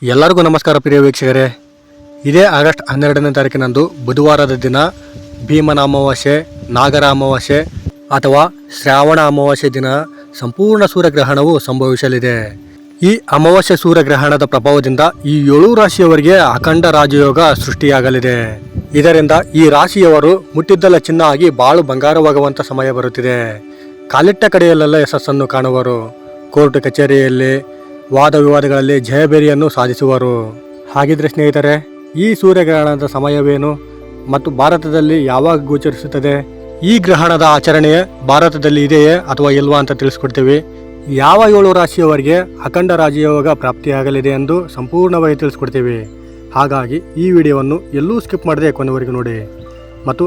ಎಲ್ಲರಿಗೂ ನಮಸ್ಕಾರ ಪ್ರಿಯ ವೀಕ್ಷಕರೇ. ಇದೇ ಆಗಸ್ಟ್ 12ನೇ ತಾರೀಕಿನಂದು ಬುಧವಾರದ ದಿನ ಭೀಮನ ಅಮಾವಾಸ್ಯೆ, ನಾಗರ ಅಮಾವಾಸ್ಯೆ ಅಥವಾ ಶ್ರಾವಣ ಅಮಾವಾಸ್ಯೆ ದಿನ ಸಂಪೂರ್ಣ ಸೂರ್ಯಗ್ರಹಣವು ಸಂಭವಿಸಲಿದೆ. ಈ ಅಮಾವಾಸ್ಯೆ ಸೂರ್ಯಗ್ರಹಣದ ಪ್ರಭಾವದಿಂದ ಈ 7 ರಾಶಿಯವರಿಗೆ ಅಖಂಡ ರಾಜಯೋಗ ಸೃಷ್ಟಿಯಾಗಲಿದೆ. ಇದರಿಂದ ಈ ರಾಶಿಯವರು ಮುಟ್ಟಿದ್ದಲ್ಲ ಚಿನ್ನ ಆಗಿ ಬಾಳು ಬಂಗಾರವಾಗುವಂಥ ಸಮಯ ಬರುತ್ತಿದೆ. ಕಾಲಿಟ್ಟ ಕಡೆಯಲ್ಲೆಲ್ಲ ಯಶಸ್ಸನ್ನು ಕಾಣುವರು. ಕೋರ್ಟ್ ಕಚೇರಿಯಲ್ಲಿ ವಾದ ವಿವಾದಗಳಲ್ಲಿ ಜಯಬೇರಿಯನ್ನು ಸಾಧಿಸುವರು. ಹಾಗಿದ್ರೆ ಸ್ನೇಹಿತರೆ, ಈ ಸೂರ್ಯಗ್ರಹಣದ ಸಮಯವೇನು ಮತ್ತು ಭಾರತದಲ್ಲಿ ಯಾವಾಗ ಗೋಚರಿಸುತ್ತದೆ, ಈ ಗ್ರಹಣದ ಆಚರಣೆ ಭಾರತದಲ್ಲಿ ಇದೆಯೇ ಅಥವಾ ಇಲ್ವಾ ಅಂತ ತಿಳಿಸ್ಕೊಡ್ತೀವಿ. ಯಾವ 7 ರಾಶಿಯವರಿಗೆ ಅಖಂಡ ರಾಜಯೋಗ ಪ್ರಾಪ್ತಿಯಾಗಲಿದೆ ಎಂದು ಸಂಪೂರ್ಣವಾಗಿ ತಿಳಿಸ್ಕೊಡ್ತೀವಿ. ಹಾಗಾಗಿ ಈ ವಿಡಿಯೋವನ್ನು ಎಲ್ಲೂ ಸ್ಕಿಪ್ ಮಾಡದೆ ಕೊನೆವರೆಗೂ ನೋಡಿ. ಮತ್ತು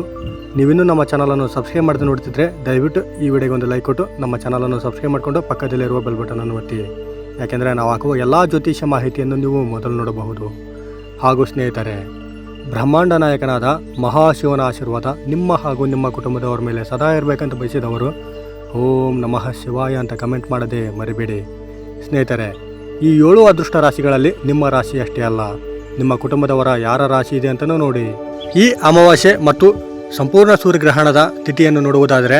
ನೀವಿನ್ನೂ ನಮ್ಮ ಚಾನಲನ್ನು ಸಬ್ಸ್ಕ್ರೈಬ್ ಮಾಡದೆ ನೋಡ್ತಿದ್ರೆ ದಯವಿಟ್ಟು ಈ ವಿಡಿಯೋಗೆ ಒಂದು ಲೈಕ್ ಕೊಟ್ಟು ನಮ್ಮ ಚಾನಲನ್ನು ಸಬ್ಸ್ಕ್ರೈಬ್ ಮಾಡಿಕೊಂಡು ಪಕ್ಕದಲ್ಲಿರುವ ಬೆಲ್ ಬಟನನ್ನು ಒತ್ತಿ. ಯಾಕೆಂದರೆ ನಾವು ಹಾಕುವ ಎಲ್ಲ ಜ್ಯೋತಿಷ್ಯ ಮಾಹಿತಿಯನ್ನು ನೀವು ಮೊದಲು ನೋಡಬಹುದು. ಹಾಗೂ ಸ್ನೇಹಿತರೆ, ಬ್ರಹ್ಮಾಂಡ ನಾಯಕನಾದ ಮಹಾಶಿವನ ಆಶೀರ್ವಾದ ನಿಮ್ಮ ಹಾಗೂ ನಿಮ್ಮ ಕುಟುಂಬದವರ ಮೇಲೆ ಸದಾ ಇರಬೇಕಂತ ಬಯಸಿದವರು ಓಂ ನಮಃ ಶಿವಾಯ ಅಂತ ಕಮೆಂಟ್ ಮಾಡದೆ ಮರಿಬೇಡಿ. ಸ್ನೇಹಿತರೆ, ಈ 7 ಅದೃಷ್ಟ ರಾಶಿಗಳಲ್ಲಿ ನಿಮ್ಮ ರಾಶಿ ಅಷ್ಟೇ ಅಲ್ಲ, ನಿಮ್ಮ ಕುಟುಂಬದವರ ಯಾರ ರಾಶಿ ಇದೆ ಅಂತಲೂ ನೋಡಿ. ಈ ಅಮಾವಾಸ್ಯೆ ಮತ್ತು ಸಂಪೂರ್ಣ ಸೂರ್ಯಗ್ರಹಣದ ತಿಥಿಯನ್ನು ನೋಡುವುದಾದರೆ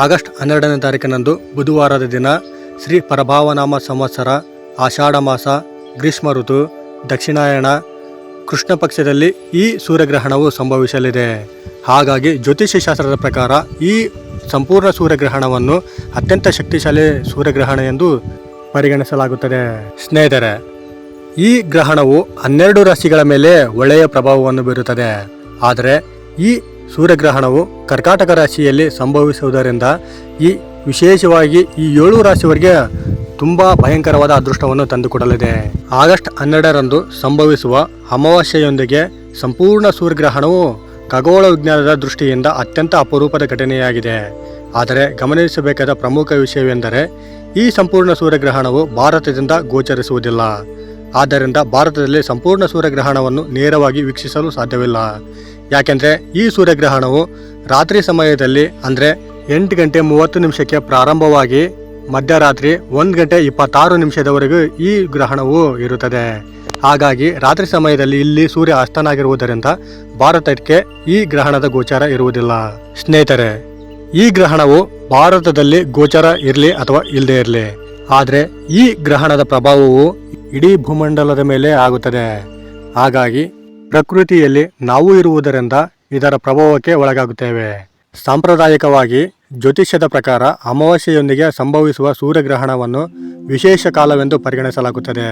ಆಗಸ್ಟ್ 12ನೇ ತಾರೀಕಿನಂದು ಬುಧವಾರದ ದಿನ ಶ್ರೀ ಪರಭಾವನಾಮ ಸಂವತ್ಸರ, ಆಷಾಢ ಮಾಸ, ಗ್ರೀಷ್ಮ ಋತು, ದಕ್ಷಿಣಾಯಣ, ಕೃಷ್ಣ ಪಕ್ಷದಲ್ಲಿ ಈ ಸೂರ್ಯಗ್ರಹಣವು ಸಂಭವಿಸಲಿದೆ. ಹಾಗಾಗಿ ಜ್ಯೋತಿಷ್ಯ ಶಾಸ್ತ್ರದ ಪ್ರಕಾರ ಈ ಸಂಪೂರ್ಣ ಸೂರ್ಯಗ್ರಹಣವನ್ನು ಅತ್ಯಂತ ಶಕ್ತಿಶಾಲಿ ಸೂರ್ಯಗ್ರಹಣ ಎಂದು ಪರಿಗಣಿಸಲಾಗುತ್ತದೆ. ಸ್ನೇಹಿತರೆ, ಈ ಗ್ರಹಣವು 12 ರಾಶಿಗಳ ಮೇಲೆ ಒಳ್ಳೆಯ ಪ್ರಭಾವವನ್ನು ಬೀರುತ್ತದೆ. ಆದರೆ ಈ ಸೂರ್ಯಗ್ರಹಣವು ಕರ್ಕಾಟಕ ರಾಶಿಯಲ್ಲಿ ಸಂಭವಿಸುವುದರಿಂದ ಈ ವಿಶೇಷವಾಗಿ ಈ 7 ರಾಶಿಯವರಿಗೆ ತುಂಬ ಭಯಂಕರವಾದ ಅದೃಷ್ಟವನ್ನು ತಂದುಕೊಡಲಿದೆ. ಆಗಸ್ಟ್ 12ರಂದು ಸಂಭವಿಸುವ ಅಮಾವಾಸ್ಯೆಯೊಂದಿಗೆ ಸಂಪೂರ್ಣ ಸೂರ್ಯಗ್ರಹಣವು ಖಗೋಳ ವಿಜ್ಞಾನದ ದೃಷ್ಟಿಯಿಂದ ಅತ್ಯಂತ ಅಪರೂಪದ ಘಟನೆಯಾಗಿದೆ. ಆದರೆ ಗಮನಿಸಬೇಕಾದ ಪ್ರಮುಖ ವಿಷಯವೆಂದರೆ ಈ ಸಂಪೂರ್ಣ ಸೂರ್ಯಗ್ರಹಣವು ಭಾರತದಿಂದ ಗೋಚರಿಸುವುದಿಲ್ಲ. ಆದ್ದರಿಂದ ಭಾರತದಲ್ಲಿ ಸಂಪೂರ್ಣ ಸೂರ್ಯಗ್ರಹಣವನ್ನು ನೇರವಾಗಿ ವೀಕ್ಷಿಸಲು ಸಾಧ್ಯವಿಲ್ಲ. ಯಾಕೆಂದರೆ ಈ ಸೂರ್ಯಗ್ರಹಣವು ರಾತ್ರಿ ಸಮಯದಲ್ಲಿ ಅಂದರೆ 8 ಗಂಟೆ 30 ನಿಮಿಷಕ್ಕೆ ಪ್ರಾರಂಭವಾಗಿ ಮಧ್ಯರಾತ್ರಿ 1 ಗಂಟೆ 26 ನಿಮಿಷದವರೆಗೂ ಈ ಗ್ರಹಣವು ಇರುತ್ತದೆ. ಹಾಗಾಗಿ ರಾತ್ರಿ ಸಮಯದಲ್ಲಿ ಇಲ್ಲಿ ಸೂರ್ಯ ಅಸ್ತನಾಗಿರುವುದರಿಂದ ಭಾರತಕ್ಕೆ ಈ ಗ್ರಹಣದ ಗೋಚರ ಇರುವುದಿಲ್ಲ. ಸ್ನೇಹಿತರೆ, ಈ ಗ್ರಹಣವು ಭಾರತದಲ್ಲಿ ಗೋಚರ ಇರಲಿ ಅಥವಾ ಇಲ್ಲದೇ ಇರಲಿ, ಆದರೆ ಈ ಗ್ರಹಣದ ಪ್ರಭಾವವು ಇಡೀ ಭೂಮಂಡಲದ ಮೇಲೆ ಆಗುತ್ತದೆ. ಹಾಗಾಗಿ ಪ್ರಕೃತಿಯಲ್ಲಿ ನಾವು ಇರುವುದರಿಂದ ಇದರ ಪ್ರಭಾವಕ್ಕೆ ಒಳಗಾಗುತ್ತೇವೆ. ಸಾಂಪ್ರದಾಯಿಕವಾಗಿ ಜ್ಯೋತಿಷ್ಯದ ಪ್ರಕಾರ ಅಮಾವಾಸ್ಯೆಯೊಂದಿಗೆ ಸಂಭವಿಸುವ ಸೂರ್ಯಗ್ರಹಣವನ್ನು ವಿಶೇಷ ಕಾಲವೆಂದು ಪರಿಗಣಿಸಲಾಗುತ್ತದೆ.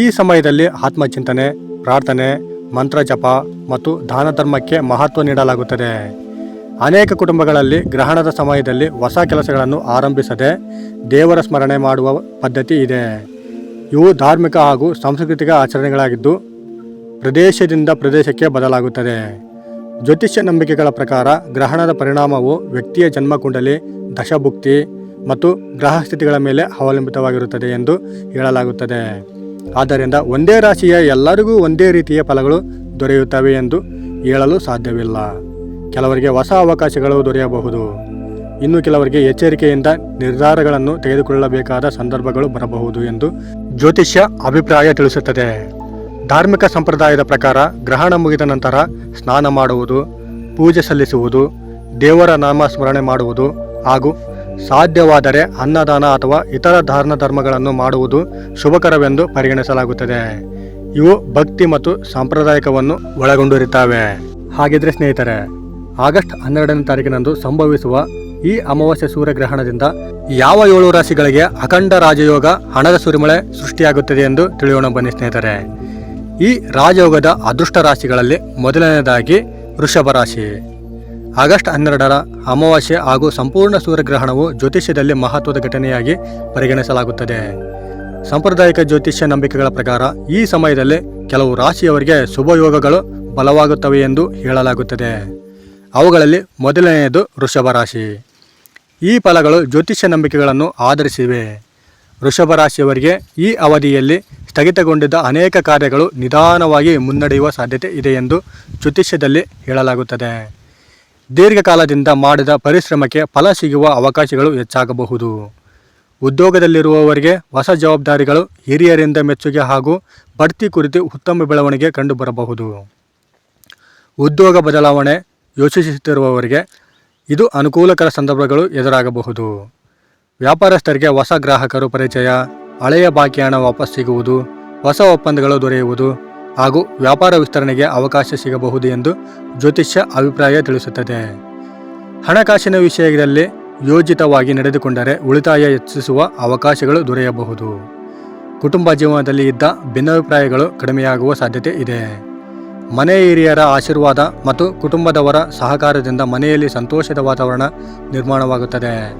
ಈ ಸಮಯದಲ್ಲಿ ಆತ್ಮಚಿಂತನೆ, ಪ್ರಾರ್ಥನೆ, ಮಂತ್ರ ಜಪ ಮತ್ತು ದಾನ ಧರ್ಮಕ್ಕೆ ಮಹತ್ವ ನೀಡಲಾಗುತ್ತದೆ. ಅನೇಕ ಕುಟುಂಬಗಳಲ್ಲಿ ಗ್ರಹಣದ ಸಮಯದಲ್ಲಿ ಹೊಸ ಕೆಲಸಗಳನ್ನು ಆರಂಭಿಸದೆ ದೇವರ ಸ್ಮರಣೆ ಮಾಡುವ ಪದ್ಧತಿ ಇದೆ. ಇವು ಧಾರ್ಮಿಕ ಹಾಗೂ ಸಾಂಸ್ಕೃತಿಕ ಆಚರಣೆಗಳಾಗಿದ್ದು ಪ್ರದೇಶದಿಂದ ಪ್ರದೇಶಕ್ಕೆ ಬದಲಾಗುತ್ತದೆ. ಜ್ಯೋತಿಷ್ಯ ನಂಬಿಕೆಗಳ ಪ್ರಕಾರ ಗ್ರಹಣದ ಪರಿಣಾಮವು ವ್ಯಕ್ತಿಯ ಜನ್ಮಕುಂಡಲಿ, ದಶಭುಕ್ತಿ ಮತ್ತು ಗ್ರಹ ಸ್ಥಿತಿಗಳ ಮೇಲೆ ಅವಲಂಬಿತವಾಗಿರುತ್ತದೆ ಎಂದು ಹೇಳಲಾಗುತ್ತದೆ. ಆದ್ದರಿಂದ ಒಂದೇ ರಾಶಿಯ ಎಲ್ಲರಿಗೂ ಒಂದೇ ರೀತಿಯ ಫಲಗಳು ದೊರೆಯುತ್ತವೆ ಎಂದು ಹೇಳಲು ಸಾಧ್ಯವಿಲ್ಲ. ಕೆಲವರಿಗೆ ಹೊಸ ಅವಕಾಶಗಳು ದೊರೆಯಬಹುದು, ಇನ್ನು ಕೆಲವರಿಗೆ ಎಚ್ಚರಿಕೆಯಿಂದ ನಿರ್ಧಾರಗಳನ್ನು ತೆಗೆದುಕೊಳ್ಳಬೇಕಾದ ಸಂದರ್ಭಗಳು ಬರಬಹುದು ಎಂದು ಜ್ಯೋತಿಷ್ಯ ಅಭಿಪ್ರಾಯ ತಿಳಿಸುತ್ತದೆ. ಧಾರ್ಮಿಕ ಸಂಪ್ರದಾಯದ ಪ್ರಕಾರ ಗ್ರಹಣ ಮುಗಿದ ನಂತರ ಸ್ನಾನ ಮಾಡುವುದು, ಪೂಜೆ ಸಲ್ಲಿಸುವುದು, ದೇವರ ನಾಮ ಸ್ಮರಣೆ ಮಾಡುವುದು ಹಾಗೂ ಸಾಧ್ಯವಾದರೆ ಅನ್ನದಾನ ಅಥವಾ ಇತರ ದಾನ ಧರ್ಮಗಳನ್ನು ಮಾಡುವುದು ಶುಭಕರವೆಂದು ಪರಿಗಣಿಸಲಾಗುತ್ತದೆ. ಇವು ಭಕ್ತಿ ಮತ್ತು ಸಾಂಪ್ರದಾಯಿಕವನ್ನು ಒಳಗೊಂಡಿರುತ್ತವೆ. ಹಾಗಿದ್ರೆ ಸ್ನೇಹಿತರೆ, ಆಗಸ್ಟ್ 12ನೇ ತಾರೀಕಿನಂದು ಸಂಭವಿಸುವ ಈ ಅಮಾವಾಸ್ಯೆ ಸೂರ್ಯಗ್ರಹಣದಿಂದ ಯಾವ 7 ರಾಶಿಗಳಿಗೆ ಅಖಂಡ ರಾಜಯೋಗ, ಹಣದ ಸುರಿಮಳೆ ಸೃಷ್ಟಿಯಾಗುತ್ತದೆ ಎಂದು ತಿಳಿಯೋಣ ಬನ್ನಿ ಸ್ನೇಹಿತರೆ. ಈ ರಾಜಯೋಗದ ಅದೃಷ್ಟ ರಾಶಿಗಳಲ್ಲಿ ಮೊದಲನೆಯದಾಗಿ ವೃಷಭ ರಾಶಿ. ಆಗಸ್ಟ್ 12ರ ಅಮಾವಾಸ್ಯೆ ಹಾಗೂ ಸಂಪೂರ್ಣ ಸೂರ್ಯಗ್ರಹಣವು ಜ್ಯೋತಿಷ್ಯದಲ್ಲಿ ಮಹತ್ವದ ಘಟನೆಯಾಗಿ ಪರಿಗಣಿಸಲಾಗುತ್ತದೆ. ಸಾಂಪ್ರದಾಯಿಕ ಜ್ಯೋತಿಷ್ಯ ನಂಬಿಕೆಗಳ ಪ್ರಕಾರ ಈ ಸಮಯದಲ್ಲಿ ಕೆಲವು ರಾಶಿಯವರಿಗೆ ಶುಭಯೋಗಗಳು ಬಲವಾಗುತ್ತವೆ ಎಂದು ಹೇಳಲಾಗುತ್ತದೆ. ಅವುಗಳಲ್ಲಿ ಮೊದಲನೆಯದು ವೃಷಭ ರಾಶಿ. ಈ ಫಲಗಳು ಜ್ಯೋತಿಷ್ಯ ನಂಬಿಕೆಗಳನ್ನು ಆಧರಿಸಿವೆ. ವೃಷಭ ರಾಶಿಯವರಿಗೆ ಈ ಅವಧಿಯಲ್ಲಿ ಸ್ಥಗಿತಗೊಂಡಿದ್ದ ಅನೇಕ ಕಾರ್ಯಗಳು ನಿಧಾನವಾಗಿ ಮುನ್ನಡೆಯುವ ಸಾಧ್ಯತೆ ಇದೆ ಎಂದು ಜ್ಯೋತಿಷ್ಯದಲ್ಲಿ ಹೇಳಲಾಗುತ್ತದೆ. ದೀರ್ಘಕಾಲದಿಂದ ಮಾಡಿದ ಪರಿಶ್ರಮಕ್ಕೆ ಫಲ ಸಿಗುವ ಅವಕಾಶಗಳು ಹೆಚ್ಚಾಗಬಹುದು. ಉದ್ಯೋಗದಲ್ಲಿರುವವರಿಗೆ ಹೊಸ ಜವಾಬ್ದಾರಿಗಳು, ಹಿರಿಯರಿಂದ ಮೆಚ್ಚುಗೆ ಹಾಗೂ ಬಡ್ತಿ ಕುರಿತು ಉತ್ತಮ ಬೆಳವಣಿಗೆ ಕಂಡುಬರಬಹುದು. ಉದ್ಯೋಗ ಬದಲಾವಣೆ ಯೋಚಿಸುತ್ತಿರುವವರಿಗೆ ಇದು ಅನುಕೂಲಕರ ಸಂದರ್ಭಗಳು ಎದುರಾಗಬಹುದು. ವ್ಯಾಪಾರಸ್ಥರಿಗೆ ಹೊಸ ಗ್ರಾಹಕರು ಪರಿಚಯ, ಹಳೆಯ ಬಾಕಿ ಹಣ ವಾಪಸ್ ಸಿಗುವುದು, ಹೊಸ ಒಪ್ಪಂದಗಳು ದೊರೆಯುವುದು ಹಾಗೂ ವ್ಯಾಪಾರ ವಿಸ್ತರಣೆಗೆ ಅವಕಾಶ ಸಿಗಬಹುದು ಎಂದು ಜ್ಯೋತಿಷ್ಯ ಅಭಿಪ್ರಾಯ ತಿಳಿಸುತ್ತದೆ. ಹಣಕಾಸಿನ ವಿಷಯದಲ್ಲಿ ಯೋಜಿತವಾಗಿ ನಡೆದುಕೊಂಡರೆ ಉಳಿತಾಯ ಹೆಚ್ಚಿಸುವ ಅವಕಾಶಗಳು ದೊರೆಯಬಹುದು. ಕುಟುಂಬ ಜೀವನದಲ್ಲಿ ಇದ್ದ ಭಿನ್ನಾಭಿಪ್ರಾಯಗಳು ಕಡಿಮೆಯಾಗುವ ಸಾಧ್ಯತೆ ಇದೆ. ಮನೆ ಹಿರಿಯರ ಆಶೀರ್ವಾದ ಮತ್ತು ಕುಟುಂಬದವರ ಸಹಕಾರದಿಂದ ಮನೆಯಲ್ಲಿ ಸಂತೋಷದ ವಾತಾವರಣ ನಿರ್ಮಾಣವಾಗುತ್ತದೆ.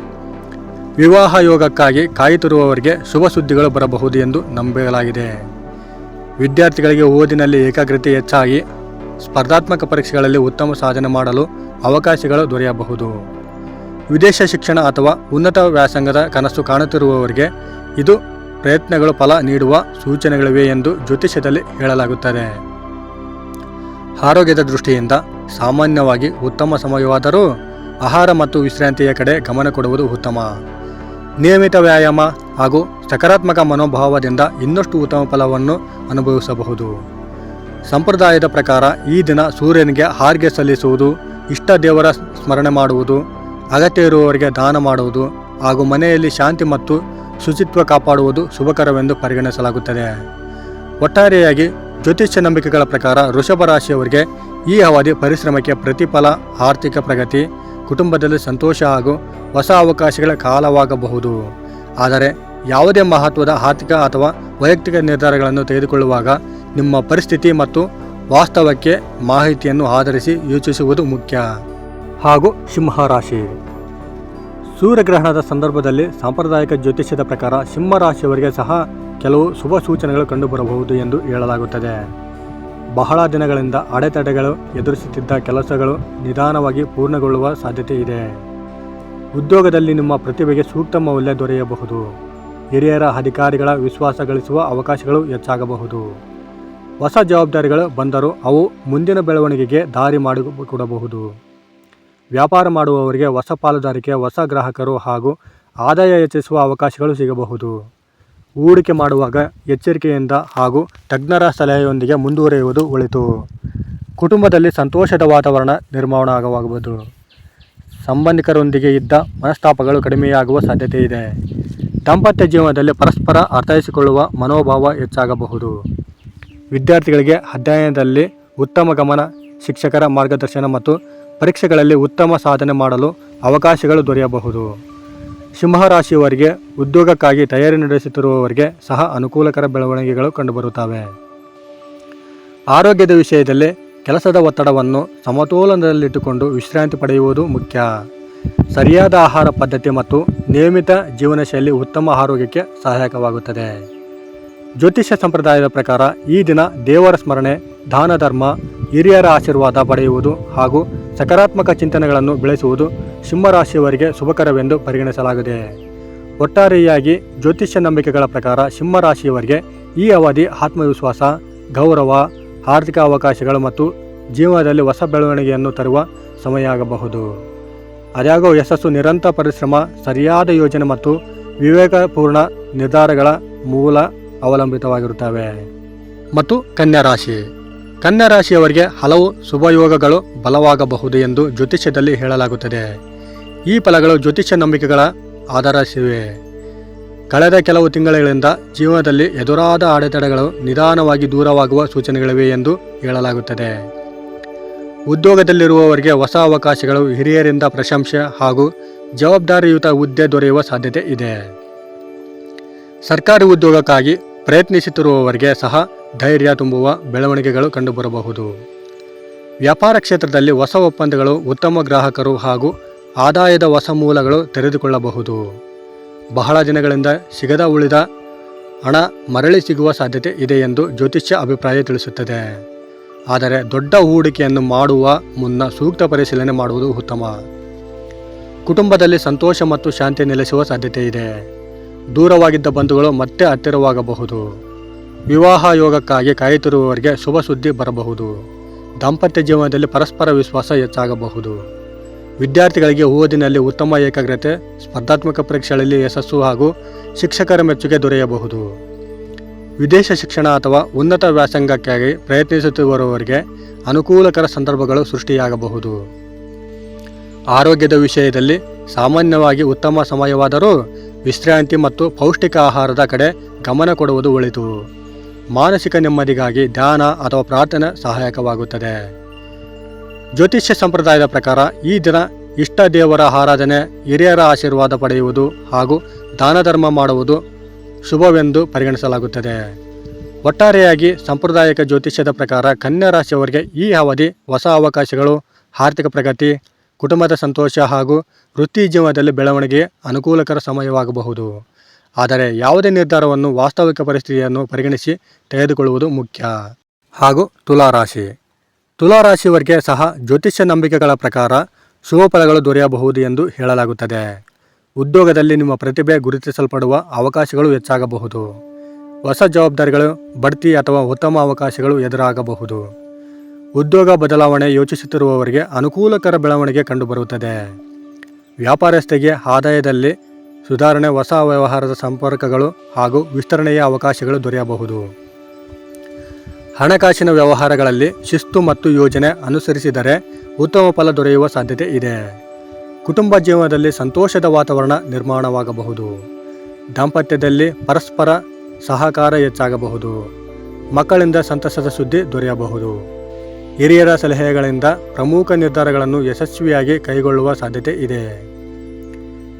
ವಿವಾಹ ಯೋಗಕ್ಕಾಗಿ ಕಾಯುತ್ತಿರುವವರಿಗೆ ಶುಭ ಸುದ್ದಿಗಳು ಬರಬಹುದು ಎಂದು ನಂಬಲಾಗಿದೆ. ವಿದ್ಯಾರ್ಥಿಗಳಿಗೆ ಓದಿನಲ್ಲಿ ಏಕಾಗ್ರತೆ ಹೆಚ್ಚಾಗಿ ಸ್ಪರ್ಧಾತ್ಮಕ ಪರೀಕ್ಷೆಗಳಲ್ಲಿ ಉತ್ತಮ ಸಾಧನೆ ಮಾಡಲು ಅವಕಾಶಗಳು ದೊರೆಯಬಹುದು. ವಿದೇಶ ಶಿಕ್ಷಣ ಅಥವಾ ಉನ್ನತ ವ್ಯಾಸಂಗದ ಕನಸು ಕಾಣುತ್ತಿರುವವರಿಗೆ ಇದು ಪ್ರಯತ್ನಗಳು ಫಲ ನೀಡುವ ಸೂಚನೆಗಳಿವೆ ಎಂದು ಜ್ಯೋತಿಷ್ಯದಲ್ಲಿ ಹೇಳಲಾಗುತ್ತದೆ. ಆರೋಗ್ಯದ ದೃಷ್ಟಿಯಿಂದ ಸಾಮಾನ್ಯವಾಗಿ ಉತ್ತಮ ಸಮಯವಾದರೂ ಆಹಾರ ಮತ್ತು ವಿಶ್ರಾಂತಿಯ ಕಡೆ ಗಮನ ಕೊಡುವುದು ಉತ್ತಮ. ನಿಯಮಿತ ವ್ಯಾಯಾಮ ಹಾಗೂ ಸಕಾರಾತ್ಮಕ ಮನೋಭಾವದಿಂದ ಇನ್ನಷ್ಟು ಉತ್ತಮ ಫಲವನ್ನು ಅನುಭವಿಸಬಹುದು. ಸಂಪ್ರದಾಯದ ಪ್ರಕಾರ ಈ ದಿನ ಸೂರ್ಯನಿಗೆ ಆರ್ಘ್ಯ ಸಲ್ಲಿಸುವುದು, ಇಷ್ಟ ದೇವರ ಸ್ಮರಣೆ ಮಾಡುವುದು, ಅಗತ್ಯ ಇರುವವರಿಗೆ ದಾನ ಮಾಡುವುದು ಹಾಗೂ ಮನೆಯಲ್ಲಿ ಶಾಂತಿ ಮತ್ತು ಶುಚಿತ್ವ ಕಾಪಾಡುವುದು ಶುಭಕರವೆಂದು ಪರಿಗಣಿಸಲಾಗುತ್ತದೆ. ಒಟ್ಟಾರೆಯಾಗಿ ಜ್ಯೋತಿಷ್ಯ ನಂಬಿಕೆಗಳ ಪ್ರಕಾರ ವೃಷಭ ರಾಶಿಯವರಿಗೆ ಈ ಅವಧಿ ಪರಿಶ್ರಮಕ್ಕೆ ಪ್ರತಿಫಲ, ಆರ್ಥಿಕ ಪ್ರಗತಿ, ಕುಟುಂಬದಲ್ಲಿ ಸಂತೋಷ ಹಾಗೂ ಹೊಸ ಅವಕಾಶಗಳ ಕಾಲವಾಗಬಹುದು. ಆದರೆ ಯಾವುದೇ ಮಹತ್ವದ ಆರ್ಥಿಕ ಅಥವಾ ವೈಯಕ್ತಿಕ ನಿರ್ಧಾರಗಳನ್ನು ತೆಗೆದುಕೊಳ್ಳುವಾಗ ನಿಮ್ಮ ಪರಿಸ್ಥಿತಿ ಮತ್ತು ವಾಸ್ತವಕ್ಕೆ ಮಾಹಿತಿಯನ್ನು ಆಧರಿಸಿ ಯೋಚಿಸುವುದು ಮುಖ್ಯ. ಹಾಗೂ ಸಿಂಹರಾಶಿ. ಸೂರ್ಯಗ್ರಹಣದ ಸಂದರ್ಭದಲ್ಲಿ ಸಾಂಪ್ರದಾಯಿಕ ಜ್ಯೋತಿಷ್ಯದ ಪ್ರಕಾರ ಸಿಂಹರಾಶಿಯವರಿಗೆ ಸಹ ಕೆಲವು ಶುಭ ಸೂಚನೆಗಳು ಕಂಡುಬರಬಹುದು ಎಂದು ಹೇಳಲಾಗುತ್ತದೆ. ಬಹಳ ದಿನಗಳಿಂದ ಅಡೆತಡೆಗಳು ಎದುರಿಸುತ್ತಿದ್ದ ಕೆಲಸಗಳು ನಿಧಾನವಾಗಿ ಪೂರ್ಣಗೊಳ್ಳುವ ಸಾಧ್ಯತೆ ಇದೆ. ಉದ್ಯೋಗದಲ್ಲಿ ನಿಮ್ಮ ಪ್ರತಿಭೆಗೆ ಸೂಕ್ತ ಮೌಲ್ಯ ದೊರೆಯಬಹುದು. ಹಿರಿಯರ ಅಧಿಕಾರಿಗಳ ವಿಶ್ವಾಸ ಗಳಿಸುವ ಅವಕಾಶಗಳು ಹೆಚ್ಚಾಗಬಹುದು. ಹೊಸ ಜವಾಬ್ದಾರಿಗಳು ಬಂದರೂ ಅವು ಮುಂದಿನ ಬೆಳವಣಿಗೆಗೆ ದಾರಿ ಮಾಡಿಕೊಡಬಹುದು. ವ್ಯಾಪಾರ ಮಾಡುವವರಿಗೆ ಹೊಸ ಪಾಲುದಾರಿಕೆ, ಹೊಸ ಗ್ರಾಹಕರು ಹಾಗೂ ಆದಾಯ ಹೆಚ್ಚಿಸುವ ಅವಕಾಶಗಳು ಸಿಗಬಹುದು. ಹೂಡಿಕೆ ಮಾಡುವಾಗ ಎಚ್ಚರಿಕೆಯಿಂದ ಹಾಗೂ ತಜ್ಞರ ಸಲಹೆಯೊಂದಿಗೆ ಮುಂದುವರಿಯುವುದು ಒಳಿತು. ಕುಟುಂಬದಲ್ಲಿ ಸಂತೋಷದ ವಾತಾವರಣ ನಿರ್ಮಾಣವಾಗಬಹುದು. ಸಂಬಂಧಿಕರೊಂದಿಗೆ ಇದ್ದ ಮನಸ್ತಾಪಗಳು ಕಡಿಮೆಯಾಗುವ ಸಾಧ್ಯತೆ ಇದೆ. ದಾಂಪತ್ಯ ಜೀವನದಲ್ಲಿ ಪರಸ್ಪರ ಅರ್ಥೈಸಿಕೊಳ್ಳುವ ಮನೋಭಾವ ಹೆಚ್ಚಾಗಬಹುದು. ವಿದ್ಯಾರ್ಥಿಗಳಿಗೆ ಅಧ್ಯಯನದಲ್ಲಿ ಉತ್ತಮ ಗಮನ, ಶಿಕ್ಷಕರ ಮಾರ್ಗದರ್ಶನ ಮತ್ತು ಪರೀಕ್ಷೆಗಳಲ್ಲಿ ಉತ್ತಮ ಸಾಧನೆ ಮಾಡಲು ಅವಕಾಶಗಳು ದೊರೆಯಬಹುದು. ಸಿಂಹರಾಶಿಯವರಿಗೆ ಉದ್ಯೋಗಕ್ಕಾಗಿ ತಯಾರಿ ನಡೆಸುತ್ತಿರುವವರಿಗೆ ಸಹ ಅನುಕೂಲಕರ ಬೆಳವಣಿಗೆಗಳು ಕಂಡುಬರುತ್ತವೆ. ಆರೋಗ್ಯದ ವಿಷಯದಲ್ಲಿ ಕೆಲಸದ ಒತ್ತಡವನ್ನು ಸಮತೋಲನದಲ್ಲಿಟ್ಟುಕೊಂಡು ವಿಶ್ರಾಂತಿ ಪಡೆಯುವುದು ಮುಖ್ಯ. ಸರಿಯಾದ ಆಹಾರ ಪದ್ಧತಿ ಮತ್ತು ನಿಯಮಿತ ಜೀವನ ಶೈಲಿ ಉತ್ತಮ ಆರೋಗ್ಯಕ್ಕೆ ಸಹಾಯಕವಾಗುತ್ತದೆ. ಜ್ಯೋತಿಷ್ಯ ಸಂಪ್ರದಾಯದ ಪ್ರಕಾರ ಈ ದಿನ ದೇವರ ಸ್ಮರಣೆ, ದಾನ ಧರ್ಮ, ಹಿರಿಯರ ಆಶೀರ್ವಾದ ಪಡೆಯುವುದು ಹಾಗೂ ಸಕಾರಾತ್ಮಕ ಚಿಂತನೆಗಳನ್ನು ಬೆಳೆಸುವುದು ಸಿಂಹರಾಶಿಯವರಿಗೆ ಶುಭಕರವೆಂದು ಪರಿಗಣಿಸಲಾಗಿದೆ. ಒಟ್ಟಾರೆಯಾಗಿ ಜ್ಯೋತಿಷ್ಯ ನಂಬಿಕೆಗಳ ಪ್ರಕಾರ ಸಿಂಹರಾಶಿಯವರಿಗೆ ಈ ಅವಧಿ ಆತ್ಮವಿಶ್ವಾಸ, ಗೌರವ, ಆರ್ಥಿಕ ಅವಕಾಶಗಳು ಮತ್ತು ಜೀವನದಲ್ಲಿ ಹೊಸ ಬೆಳವಣಿಗೆಯನ್ನು ತರುವ ಸಮಯ ಆಗಬಹುದು. ಅದಾಗೋ ಯಶಸ್ಸು ನಿರಂತರ ಪರಿಶ್ರಮ, ಸರಿಯಾದ ಯೋಜನೆ ಮತ್ತು ವಿವೇಕಪೂರ್ಣ ನಿರ್ಧಾರಗಳ ಮೂಲ ಅವಲಂಬಿತವಾಗಿರುತ್ತವೆ. ಮತ್ತು ಕನ್ಯಾ ರಾಶಿ. ಕನ್ಯಾ ರಾಶಿಯವರಿಗೆ ಹಲವು ಶುಭಯೋಗಗಳು ಬಲವಾಗಬಹುದು ಎಂದು ಜ್ಯೋತಿಷ್ಯದಲ್ಲಿ ಹೇಳಲಾಗುತ್ತದೆ. ಈ ಫಲಗಳು ಜ್ಯೋತಿಷ್ಯ ನಂಬಿಕೆಗಳ ಆಧರಿಸಿವೆ. ಕಳೆದ ಕೆಲವು ತಿಂಗಳುಗಳಿಂದ ಜೀವನದಲ್ಲಿ ಎದುರಾದ ಅಡೆತಡೆಗಳು ನಿಧಾನವಾಗಿ ದೂರವಾಗುವ ಸೂಚನೆಗಳಿವೆ ಎಂದು ಹೇಳಲಾಗುತ್ತದೆ. ಉದ್ಯೋಗದಲ್ಲಿರುವವರಿಗೆ ಹೊಸ ಅವಕಾಶಗಳು, ಹಿರಿಯರಿಂದ ಪ್ರಶಂಸೆ ಹಾಗೂ ಜವಾಬ್ದಾರಿಯುತ ಹುದ್ದೆ ದೊರೆಯುವ ಸಾಧ್ಯತೆ ಇದೆ. ಸರ್ಕಾರಿ ಉದ್ಯೋಗಕ್ಕಾಗಿ ಪ್ರಯತ್ನಿಸುತ್ತಿರುವವರಿಗೆ ಸಹ ಧೈರ್ಯ ತುಂಬುವ ಬೆಳವಣಿಗೆಗಳು ಕಂಡುಬರಬಹುದು. ವ್ಯಾಪಾರ ಕ್ಷೇತ್ರದಲ್ಲಿ ಹೊಸ ಒಪ್ಪಂದಗಳು, ಉತ್ತಮ ಗ್ರಾಹಕರು ಹಾಗೂ ಆದಾಯದ ಹೊಸ ಮೂಲಗಳು ತೆರೆದುಕೊಳ್ಳಬಹುದು. ಬಹಳ ದಿನಗಳಿಂದ ಸಿಗದ ಉಳಿದ ಹಣ ಮರಳಿ ಸಿಗುವ ಸಾಧ್ಯತೆ ಇದೆ ಎಂದು ಜ್ಯೋತಿಷ್ಯ ಅಭಿಪ್ರಾಯ ತಿಳಿಸುತ್ತದೆ. ಆದರೆ ದೊಡ್ಡ ಹೂಡಿಕೆಯನ್ನು ಮಾಡುವ ಮುನ್ನ ಸೂಕ್ತ ಪರಿಶೀಲನೆ ಮಾಡುವುದು ಉತ್ತಮ. ಕುಟುಂಬದಲ್ಲಿ ಸಂತೋಷ ಮತ್ತು ಶಾಂತಿ ನೆಲೆಸುವ ಸಾಧ್ಯತೆ ಇದೆ. ದೂರವಾಗಿದ್ದ ಬಂಧುಗಳು ಮತ್ತೆ ಹತ್ತಿರವಾಗಬಹುದು. ವಿವಾಹ ಯೋಗಕ್ಕಾಗಿ ಕಾಯುತ್ತಿರುವವರಿಗೆ ಶುಭ ಸುದ್ದಿ ಬರಬಹುದು. ದಾಂಪತ್ಯ ಜೀವನದಲ್ಲಿ ಪರಸ್ಪರ ವಿಶ್ವಾಸ ಹೆಚ್ಚಾಗಬಹುದು. ವಿದ್ಯಾರ್ಥಿಗಳಿಗೆ ಓದಿನಲ್ಲಿ ಉತ್ತಮ ಏಕಾಗ್ರತೆ, ಸ್ಪರ್ಧಾತ್ಮಕ ಪರೀಕ್ಷೆಗಳಲ್ಲಿ ಯಶಸ್ಸು ಹಾಗೂ ಶಿಕ್ಷಕರ ಮೆಚ್ಚುಗೆ ದೊರೆಯಬಹುದು. ವಿದೇಶ ಶಿಕ್ಷಣ ಅಥವಾ ಉನ್ನತ ವ್ಯಾಸಂಗಕ್ಕಾಗಿ ಪ್ರಯತ್ನಿಸುತ್ತಿರುವವರಿಗೆ ಅನುಕೂಲಕರ ಸಂದರ್ಭಗಳು ಸೃಷ್ಟಿಯಾಗಬಹುದು. ಆರೋಗ್ಯದ ವಿಷಯದಲ್ಲಿ ಸಾಮಾನ್ಯವಾಗಿ ಉತ್ತಮ ಸಮಯವಾದರೂ ವಿಶ್ರಾಂತಿ ಮತ್ತು ಪೌಷ್ಟಿಕ ಆಹಾರದ ಕಡೆ ಗಮನ ಕೊಡುವುದು ಒಳಿತು. ಮಾನಸಿಕ ನೆಮ್ಮದಿಗಾಗಿ ಧ್ಯಾನ ಅಥವಾ ಪ್ರಾರ್ಥನೆ ಸಹಾಯಕವಾಗುತ್ತದೆ. ಜ್ಯೋತಿಷ್ಯ ಸಂಪ್ರದಾಯದ ಪ್ರಕಾರ ಈ ದಿನ ಇಷ್ಟ ದೇವರ ಆರಾಧನೆ, ಹಿರಿಯರ ಆಶೀರ್ವಾದ ಪಡೆಯುವುದು ಹಾಗೂ ದಾನ ಧರ್ಮ ಮಾಡುವುದು ಶುಭವೆಂದು ಪರಿಗಣಿಸಲಾಗುತ್ತದೆ. ಒಟ್ಟಾರೆಯಾಗಿ ಸಾಂಪ್ರದಾಯಿಕ ಜ್ಯೋತಿಷ್ಯದ ಪ್ರಕಾರ ಕನ್ಯಾ ರಾಶಿಯವರಿಗೆ ಈ ಅವಧಿ ಹೊಸ ಅವಕಾಶಗಳು, ಆರ್ಥಿಕ ಪ್ರಗತಿ, ಕುಟುಂಬದ ಸಂತೋಷ ಹಾಗೂ ವೃತ್ತಿ ಜೀವನದಲ್ಲಿ ಬೆಳವಣಿಗೆ ಅನುಕೂಲಕರ ಸಮಯವಾಗಬಹುದು. ಆದರೆ ಯಾವುದೇ ನಿರ್ಧಾರವನ್ನು ವಾಸ್ತವಿಕ ಪರಿಸ್ಥಿತಿಯನ್ನು ಪರಿಗಣಿಸಿ ತೆಗೆದುಕೊಳ್ಳುವುದು ಮುಖ್ಯ. ಹಾಗೂ ತುಲಾರಾಶಿ. ತುಲಾರಾಶಿಯವರಿಗೆ ಸಹ ಜ್ಯೋತಿಷ್ಯ ನಂಬಿಕೆಗಳ ಪ್ರಕಾರ ಶುಭ ಫಲಗಳು ದೊರೆಯಬಹುದು ಎಂದು ಹೇಳಲಾಗುತ್ತದೆ. ಉದ್ಯೋಗದಲ್ಲಿ ನಿಮ್ಮ ಪ್ರತಿಭೆ ಗುರುತಿಸಲ್ಪಡುವ ಅವಕಾಶಗಳು ಹೆಚ್ಚಾಗಬಹುದು. ಹೊಸ ಜವಾಬ್ದಾರಿಗಳು, ಬಡ್ತಿ ಅಥವಾ ಉತ್ತಮ ಅವಕಾಶಗಳು ಎದುರಾಗಬಹುದು. ಉದ್ಯೋಗ ಬದಲಾವಣೆ ಯೋಚಿಸುತ್ತಿರುವವರಿಗೆ ಅನುಕೂಲಕರ ಬೆಳವಣಿಗೆ ಕಂಡುಬರುತ್ತದೆ. ವ್ಯಾಪಾರಸ್ಥರಿಗೆ ಆದಾಯದಲ್ಲಿ ಸುಧಾರಣೆ, ಹೊಸ ವ್ಯವಹಾರದ ಸಂಪರ್ಕಗಳು ಹಾಗೂ ವಿಸ್ತರಣೆಯ ಅವಕಾಶಗಳು ದೊರೆಯಬಹುದು. ಹಣಕಾಸಿನ ವ್ಯವಹಾರಗಳಲ್ಲಿ ಶಿಸ್ತು ಮತ್ತು ಯೋಜನೆ ಅನುಸರಿಸಿದರೆ ಉತ್ತಮ ಫಲ ದೊರೆಯುವ ಸಾಧ್ಯತೆ ಇದೆ. ಕುಟುಂಬ ಜೀವನದಲ್ಲಿ ಸಂತೋಷದ ವಾತಾವರಣ ನಿರ್ಮಾಣವಾಗಬಹುದು. ದಾಂಪತ್ಯದಲ್ಲಿ ಪರಸ್ಪರ ಸಹಕಾರ ಹೆಚ್ಚಾಗಬಹುದು. ಮಕ್ಕಳಿಂದ ಸಂತಸದ ಸುದ್ದಿ ದೊರೆಯಬಹುದು. ಹಿರಿಯರ ಸಲಹೆಗಳಿಂದ ಪ್ರಮುಖ ನಿರ್ಧಾರಗಳನ್ನು ಯಶಸ್ವಿಯಾಗಿ ಕೈಗೊಳ್ಳುವ ಸಾಧ್ಯತೆ ಇದೆ.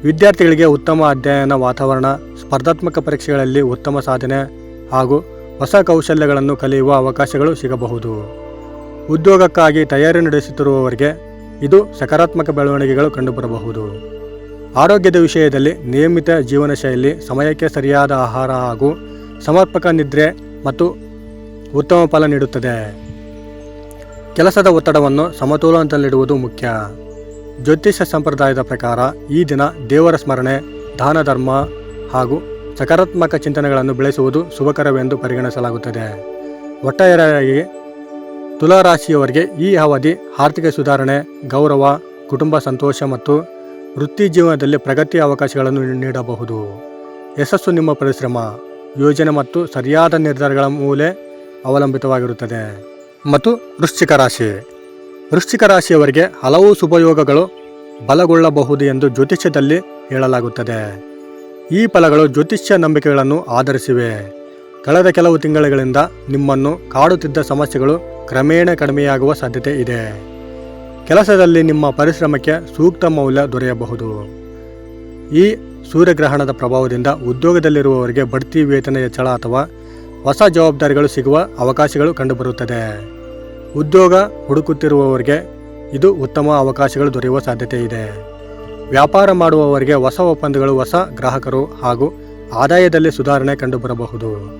ವಿದ್ಯಾರ್ಥಿಗಳಿಗೆ ಉತ್ತಮ ಅಧ್ಯಯನ ವಾತಾವರಣ, ಸ್ಪರ್ಧಾತ್ಮಕ ಪರೀಕ್ಷೆಗಳಲ್ಲಿ ಉತ್ತಮ ಸಾಧನೆ ಹಾಗೂ ಹೊಸ ಕೌಶಲ್ಯಗಳನ್ನು ಕಲಿಯುವ ಅವಕಾಶಗಳು ಸಿಗಬಹುದು. ಉದ್ಯೋಗಕ್ಕಾಗಿ ತಯಾರಿ ನಡೆಸುತ್ತಿರುವವರಿಗೆ ಇದು ಸಕಾರಾತ್ಮಕ ಬೆಳವಣಿಗೆಗಳು ಕಂಡುಬರಬಹುದು. ಆರೋಗ್ಯದ ವಿಷಯದಲ್ಲಿ ನಿಯಮಿತ ಜೀವನ ಶೈಲಿ, ಸಮಯಕ್ಕೆ ಸರಿಯಾದ ಆಹಾರ ಹಾಗೂ ಸಮರ್ಪಕ ನಿದ್ರೆ ಮತ್ತು ಉತ್ತಮ ಫಲ ನೀಡುತ್ತದೆ. ಕೆಲಸದ ಒತ್ತಡವನ್ನು ಸಮತೋಲನದಲ್ಲಿಡುವುದು ಮುಖ್ಯ. ಜ್ಯೋತಿಷ್ಯ ಸಂಪ್ರದಾಯದ ಪ್ರಕಾರ ಈ ದಿನ ದೇವರ ಸ್ಮರಣೆ, ದಾನ ಧರ್ಮ ಹಾಗೂ ಸಕಾರಾತ್ಮಕ ಚಿಂತನೆಗಳನ್ನು ಬೆಳೆಸುವುದು ಶುಭಕರವೆಂದು ಪರಿಗಣಿಸಲಾಗುತ್ತದೆ. ಒಟ್ಟಾರೆಯಾಗಿ ತುಲಾರಾಶಿಯವರಿಗೆ ಈ ಅವಧಿ ಆರ್ಥಿಕ ಸುಧಾರಣೆ, ಗೌರವ, ಕುಟುಂಬ ಸಂತೋಷ ಮತ್ತು ವೃತ್ತಿ ಜೀವನದಲ್ಲಿ ಪ್ರಗತಿಯ ಅವಕಾಶಗಳನ್ನು ನೀಡಬಹುದು. ಯಶಸ್ಸು ನಿಮ್ಮ ಪರಿಶ್ರಮ, ಯೋಜನೆ ಮತ್ತು ಸರಿಯಾದ ನಿರ್ಧಾರಗಳ ಮೇಲೆ ಅವಲಂಬಿತವಾಗಿರುತ್ತದೆ. ಮತ್ತು ವೃಶ್ಚಿಕ ರಾಶಿ. ವೃಶ್ಚಿಕ ರಾಶಿಯವರಿಗೆ ಹಲವು ಶುಭಯೋಗಗಳು ಬಲಗೊಳ್ಳಬಹುದು ಎಂದು ಜ್ಯೋತಿಷ್ಯದಲ್ಲಿ ಹೇಳಲಾಗುತ್ತದೆ. ಈ ಫಲಗಳು ಜ್ಯೋತಿಷ್ಯ ನಂಬಿಕೆಗಳನ್ನು ಆಧರಿಸಿವೆ. ಕಳೆದ ಕೆಲವು ತಿಂಗಳುಗಳಿಂದ ನಿಮ್ಮನ್ನು ಕಾಡುತ್ತಿದ್ದ ಸಮಸ್ಯೆಗಳು ಕ್ರಮೇಣ ಕಡಿಮೆಯಾಗುವ ಸಾಧ್ಯತೆ ಇದೆ. ಕೆಲಸದಲ್ಲಿ ನಿಮ್ಮ ಪರಿಶ್ರಮಕ್ಕೆ ಸೂಕ್ತ ಮೌಲ್ಯ ದೊರೆಯಬಹುದು. ಈ ಸೂರ್ಯಗ್ರಹಣದ ಪ್ರಭಾವದಿಂದ ಉದ್ಯೋಗದಲ್ಲಿರುವವರಿಗೆ ಬಡ್ತಿ, ವೇತನ ಹೆಚ್ಚಳ ಅಥವಾ ಹೊಸ ಜವಾಬ್ದಾರಿಗಳು ಸಿಗುವ ಅವಕಾಶಗಳು ಕಂಡುಬರುತ್ತದೆ. ಉದ್ಯೋಗ ಹುಡುಕುತ್ತಿರುವವರಿಗೆ ಇದು ಉತ್ತಮ ಅವಕಾಶಗಳು ದೊರೆಯುವ ಸಾಧ್ಯತೆ ಇದೆ. ವ್ಯಾಪಾರ ಮಾಡುವವರಿಗೆ ಹೊಸ ಒಪ್ಪಂದಗಳು, ಹೊಸ ಗ್ರಾಹಕರು ಹಾಗೂ ಆದಾಯದಲ್ಲಿ ಸುಧಾರಣೆ ಕಂಡುಬರಬಹುದು.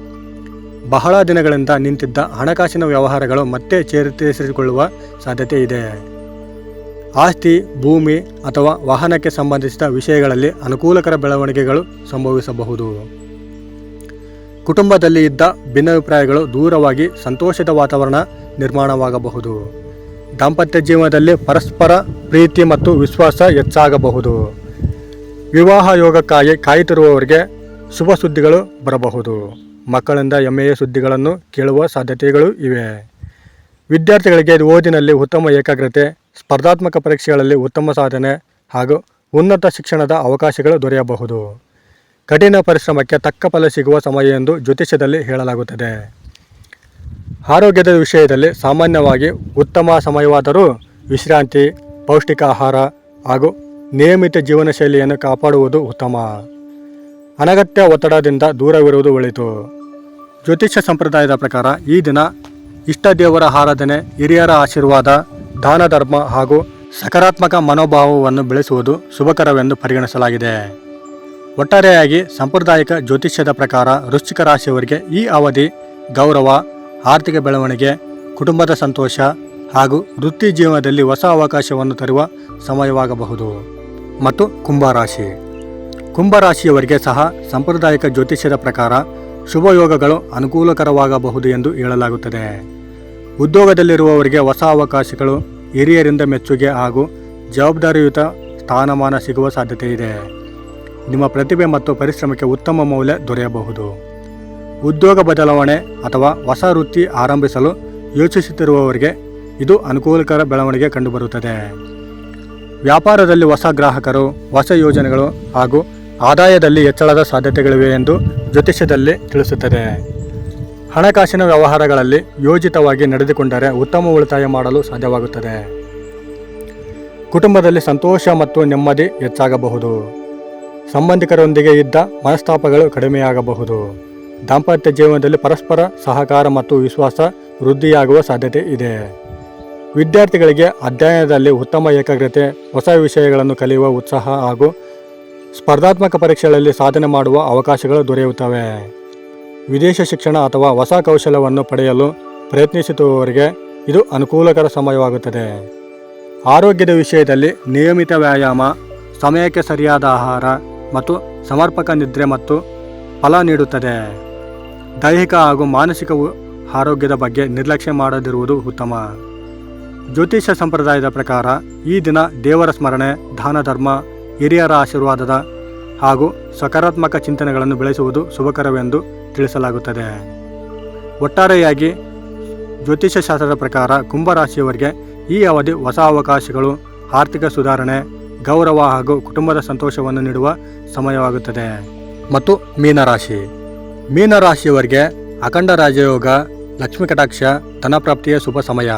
ಬಹಳ ದಿನಗಳಿಂದ ನಿಂತಿದ್ದ ಹಣಕಾಸಿನ ವ್ಯವಹಾರಗಳು ಮತ್ತೆ ಚೇತರಿಸಿಕೊಳ್ಳುವ ಸಾಧ್ಯತೆ ಇದೆ. ಆಸ್ತಿ, ಭೂಮಿ ಅಥವಾ ವಾಹನಕ್ಕೆ ಸಂಬಂಧಿಸಿದ ವಿಷಯಗಳಲ್ಲಿ ಅನುಕೂಲಕರ ಬೆಳವಣಿಗೆಗಳು ಸಂಭವಿಸಬಹುದು. ಕುಟುಂಬದಲ್ಲಿ ಇದ್ದ ಭಿನ್ನಾಭಿಪ್ರಾಯಗಳು ದೂರವಾಗಿ ಸಂತೋಷದ ವಾತಾವರಣ ನಿರ್ಮಾಣವಾಗಬಹುದು. ದಾಂಪತ್ಯ ಜೀವನದಲ್ಲಿ ಪರಸ್ಪರ ಪ್ರೀತಿ ಮತ್ತು ವಿಶ್ವಾಸ ಹೆಚ್ಚಾಗಬಹುದು. ವಿವಾಹ ಯೋಗಕ್ಕಾಗಿ ಕಾಯುತ್ತಿರುವವರಿಗೆ ಶುಭ ಸುದ್ದಿಗಳು ಬರಬಹುದು. ಮಕ್ಕಳಿಂದ ಹೆಮ್ಮೆಯ ಸುದ್ದಿಗಳನ್ನು ಕೇಳುವ ಸಾಧ್ಯತೆಗಳು ಇವೆ. ವಿದ್ಯಾರ್ಥಿಗಳಿಗೆ ಓದಿನಲ್ಲಿ ಉತ್ತಮ ಏಕಾಗ್ರತೆ, ಸ್ಪರ್ಧಾತ್ಮಕ ಪರೀಕ್ಷೆಗಳಲ್ಲಿ ಉತ್ತಮ ಸಾಧನೆ ಹಾಗೂ ಉನ್ನತ ಶಿಕ್ಷಣದ ಅವಕಾಶಗಳು ದೊರೆಯಬಹುದು. ಕಠಿಣ ಪರಿಶ್ರಮಕ್ಕೆ ತಕ್ಕ ಫಲ ಸಿಗುವ ಸಮಯ ಎಂದು ಜ್ಯೋತಿಷ್ಯದಲ್ಲಿ ಹೇಳಲಾಗುತ್ತದೆ. ಆರೋಗ್ಯದ ವಿಷಯದಲ್ಲಿ ಸಾಮಾನ್ಯವಾಗಿ ಉತ್ತಮ ಸಮಯವಾದರೂ ವಿಶ್ರಾಂತಿ, ಪೌಷ್ಟಿಕ ಆಹಾರ ಹಾಗೂ ನಿಯಮಿತ ಜೀವನ ಶೈಲಿಯನ್ನು ಕಾಪಾಡುವುದು ಉತ್ತಮ. ಅನಗತ್ಯ ಒತ್ತಡದಿಂದ ದೂರವಿರುವುದು ಒಳಿತು. ಜ್ಯೋತಿಷ್ಯ ಸಂಪ್ರದಾಯದ ಪ್ರಕಾರ ಈ ದಿನ ಇಷ್ಟ ದೇವರ ಆರಾಧನೆ, ಹಿರಿಯರ ಆಶೀರ್ವಾದ, ದಾನ ಧರ್ಮ ಹಾಗೂ ಸಕಾರಾತ್ಮಕ ಮನೋಭಾವವನ್ನು ಬೆಳೆಸುವುದು ಶುಭಕರವೆಂದು ಪರಿಗಣಿಸಲಾಗಿದೆ. ಒಟ್ಟಾರೆಯಾಗಿ ಸಾಂಪ್ರದಾಯಿಕ ಜ್ಯೋತಿಷ್ಯದ ಪ್ರಕಾರ ವೃಶ್ಚಿಕ ರಾಶಿಯವರಿಗೆ ಈ ಅವಧಿ ಗೌರವ, ಆರ್ಥಿಕ ಬೆಳವಣಿಗೆ, ಕುಟುಂಬದ ಸಂತೋಷ ಹಾಗೂ ವೃತ್ತಿ ಜೀವನದಲ್ಲಿ ಹೊಸ ಅವಕಾಶವನ್ನು ತರುವ ಸಮಯವಾಗಬಹುದು. ಮತ್ತು ಕುಂಭರಾಶಿ. ಕುಂಭರಾಶಿಯವರಿಗೆ ಸಹ ಸಾಂಪ್ರದಾಯಿಕ ಜ್ಯೋತಿಷ್ಯದ ಪ್ರಕಾರ ಶುಭಯೋಗಗಳು ಅನುಕೂಲಕರವಾಗಬಹುದು ಎಂದು ಹೇಳಲಾಗುತ್ತದೆ. ಉದ್ಯೋಗದಲ್ಲಿರುವವರಿಗೆ ಹೊಸ ಅವಕಾಶಗಳು, ಹಿರಿಯರಿಂದ ಮೆಚ್ಚುಗೆ ಹಾಗೂ ಜವಾಬ್ದಾರಿಯುತ ಸ್ಥಾನಮಾನ ಸಿಗುವ ಸಾಧ್ಯತೆ ಇದೆ. ನಿಮ್ಮ ಪ್ರತಿಭೆ ಮತ್ತು ಪರಿಶ್ರಮಕ್ಕೆ ಉತ್ತಮ ಮೌಲ್ಯ ದೊರೆಯಬಹುದು. ಉದ್ಯೋಗ ಬದಲಾವಣೆ ಅಥವಾ ಹೊಸ ವೃತ್ತಿ ಆರಂಭಿಸಲು ಯೋಚಿಸುತ್ತಿರುವವರಿಗೆ ಇದು ಅನುಕೂಲಕರ ಬೆಳವಣಿಗೆ ಕಂಡುಬರುತ್ತದೆ. ವ್ಯಾಪಾರದಲ್ಲಿ ಹೊಸ ಗ್ರಾಹಕರು, ಹೊಸ ಯೋಜನೆಗಳು ಹಾಗೂ ಆದಾಯದಲ್ಲಿ ಹೆಚ್ಚಳದ ಸಾಧ್ಯತೆಗಳಿವೆ ಎಂದು ಜ್ಯೋತಿಷ್ಯದಲ್ಲಿ ತಿಳಿಸುತ್ತದೆ. ಹಣಕಾಸಿನ ವ್ಯವಹಾರಗಳಲ್ಲಿ ಯೋಜಿತವಾಗಿ ನಡೆದುಕೊಂಡರೆ ಉತ್ತಮ ಉಳಿತಾಯ ಮಾಡಲು ಸಾಧ್ಯವಾಗುತ್ತದೆ. ಕುಟುಂಬದಲ್ಲಿ ಸಂತೋಷ ಮತ್ತು ನೆಮ್ಮದಿ ಹೆಚ್ಚಾಗಬಹುದು. ಸಂಬಂಧಿಕರೊಂದಿಗೆ ಇದ್ದ ಮನಸ್ತಾಪಗಳು ಕಡಿಮೆಯಾಗಬಹುದು. ದಾಂಪತ್ಯ ಜೀವನದಲ್ಲಿ ಪರಸ್ಪರ ಸಹಕಾರ ಮತ್ತು ವಿಶ್ವಾಸ ವೃದ್ಧಿಯಾಗುವ ಸಾಧ್ಯತೆ ಇದೆ. ವಿದ್ಯಾರ್ಥಿಗಳಿಗೆ ಅಧ್ಯಯನದಲ್ಲಿ ಉತ್ತಮ ಏಕಾಗ್ರತೆ, ಹೊಸ ವಿಷಯಗಳನ್ನು ಕಲಿಯುವ ಉತ್ಸಾಹ ಹಾಗೂ ಸ್ಪರ್ಧಾತ್ಮಕ ಪರೀಕ್ಷೆಗಳಲ್ಲಿ ಸಾಧನೆ ಮಾಡುವ ಅವಕಾಶಗಳು ದೊರೆಯುತ್ತವೆ. ವಿದೇಶ ಶಿಕ್ಷಣ ಅಥವಾ ಹೊಸ ಕೌಶಲ್ಯವನ್ನು ಪಡೆಯಲು ಪ್ರಯತ್ನಿಸುತ್ತಿರುವವರಿಗೆ ಇದು ಅನುಕೂಲಕರ ಸಮಯವಾಗುತ್ತದೆ. ಆರೋಗ್ಯದ ವಿಷಯದಲ್ಲಿ ನಿಯಮಿತ ವ್ಯಾಯಾಮ, ಸಮಯಕ್ಕೆ ಸರಿಯಾದ ಆಹಾರ ಮತ್ತು ಸಮರ್ಪಕ ನಿದ್ರೆ ಮತ್ತು ಫಲ ನೀಡುತ್ತದೆ. ದೈಹಿಕ ಹಾಗೂ ಮಾನಸಿಕ ಆರೋಗ್ಯದ ಬಗ್ಗೆ ನಿರ್ಲಕ್ಷ್ಯ ಮಾಡದಿರುವುದು ಉತ್ತಮ. ಜ್ಯೋತಿಷ್ಯ ಸಂಪ್ರದಾಯದ ಪ್ರಕಾರ ಈ ದಿನ ದೇವರ ಸ್ಮರಣೆ, ದಾನ ಧರ್ಮ, ಹಿರಿಯರ ಆಶೀರ್ವಾದದ ಹಾಗೂ ಸಕಾರಾತ್ಮಕ ಚಿಂತನೆಗಳನ್ನು ಬೆಳೆಸುವುದು ಶುಭಕರವೆಂದು ತಿಳಿಸಲಾಗುತ್ತದೆ. ಒಟ್ಟಾರೆಯಾಗಿ ಜ್ಯೋತಿಷ್ಯ ಶಾಸ್ತ್ರದ ಪ್ರಕಾರ ಕುಂಭರಾಶಿಯವರಿಗೆ ಈ ಅವಧಿ ಹೊಸ ಅವಕಾಶಗಳು, ಆರ್ಥಿಕ ಸುಧಾರಣೆ, ಗೌರವ ಹಾಗೂ ಕುಟುಂಬದ ಸಂತೋಷವನ್ನು ನೀಡುವ ಸಮಯವಾಗುತ್ತದೆ. ಮತ್ತು ಮೀನರಾಶಿಯವರಿಗೆ ಅಖಂಡ ರಾಜಯೋಗ, ಲಕ್ಷ್ಮೀ ಕಟಾಕ್ಷ, ಧನಪ್ರಾಪ್ತಿಯ ಶುಭ ಸಮಯ.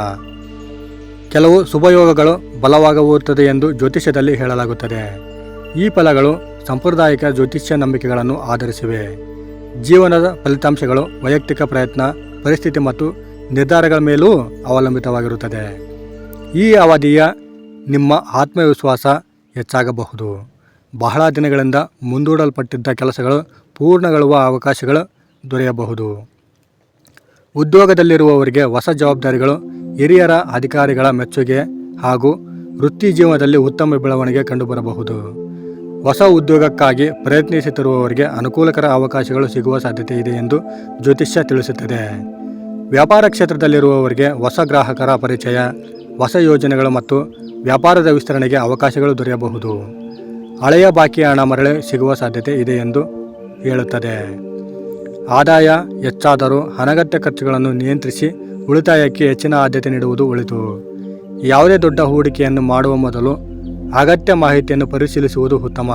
ಕೆಲವು ಶುಭಯೋಗಗಳು ಬಲವಾಗುತ್ತದೆ ಎಂದು ಜ್ಯೋತಿಷ್ಯದಲ್ಲಿ ಹೇಳಲಾಗುತ್ತದೆ. ಈ ಫಲಗಳು ಸಾಂಪ್ರದಾಯಿಕ ಜ್ಯೋತಿಷ್ಯ ನಂಬಿಕೆಗಳನ್ನು ಆಧರಿಸಿವೆ. ಜೀವನದ ಫಲಿತಾಂಶಗಳು ವೈಯಕ್ತಿಕ ಪ್ರಯತ್ನ, ಪರಿಸ್ಥಿತಿ ಮತ್ತು ನಿರ್ಧಾರಗಳ ಮೇಲೂ ಅವಲಂಬಿತವಾಗಿರುತ್ತದೆ. ಈ ಅವಧಿಯ ನಿಮ್ಮ ಆತ್ಮವಿಶ್ವಾಸ ಹೆಚ್ಚಾಗಬಹುದು. ಬಹಳ ದಿನಗಳಿಂದ ಮುಂದೂಡಲ್ಪಟ್ಟಿದ್ದ ಕೆಲಸಗಳು ಪೂರ್ಣಗೊಳ್ಳುವ ಅವಕಾಶಗಳು ದೊರೆಯಬಹುದು. ಉದ್ಯೋಗದಲ್ಲಿರುವವರಿಗೆ ಹೊಸ ಜವಾಬ್ದಾರಿಗಳು, ಹಿರಿಯರ ಅಧಿಕಾರಿಗಳ ಮೆಚ್ಚುಗೆ ಹಾಗೂ ವೃತ್ತಿ ಜೀವನದಲ್ಲಿ ಉತ್ತಮ ಬೆಳವಣಿಗೆ ಕಂಡುಬರಬಹುದು. ಹೊಸ ಉದ್ಯೋಗಕ್ಕಾಗಿ ಪ್ರಯತ್ನಿಸುತ್ತಿರುವವರಿಗೆ ಅನುಕೂಲಕರ ಅವಕಾಶಗಳು ಸಿಗುವ ಸಾಧ್ಯತೆ ಇದೆ ಎಂದು ಜ್ಯೋತಿಷ್ಯ ತಿಳಿಸುತ್ತದೆ. ವ್ಯಾಪಾರ ಕ್ಷೇತ್ರದಲ್ಲಿರುವವರಿಗೆ ಹೊಸ ಗ್ರಾಹಕರ ಪರಿಚಯ, ಹೊಸ ಯೋಜನೆಗಳು ಮತ್ತು ವ್ಯಾಪಾರದ ವಿಸ್ತರಣೆಗೆ ಅವಕಾಶಗಳು ದೊರೆಯಬಹುದು. ಹಳೆಯ ಬಾಕಿ ಹಣ ಮರಳಿ ಸಿಗುವ ಸಾಧ್ಯತೆ ಇದೆ ಎಂದು ಹೇಳುತ್ತದೆ. ಆದಾಯ ಹೆಚ್ಚಾದರೂ ಅನಗತ್ಯ ಖರ್ಚುಗಳನ್ನು ನಿಯಂತ್ರಿಸಿ ಉಳಿತಾಯಕ್ಕೆ ಹೆಚ್ಚಿನ ಆದ್ಯತೆ ನೀಡುವುದು ಒಳಿತು. ಯಾವುದೇ ದೊಡ್ಡ ಹೂಡಿಕೆಯನ್ನು ಮಾಡುವ ಮೊದಲು ಅಗತ್ಯ ಮಾಹಿತಿಯನ್ನು ಪರಿಶೀಲಿಸುವುದು ಉತ್ತಮ.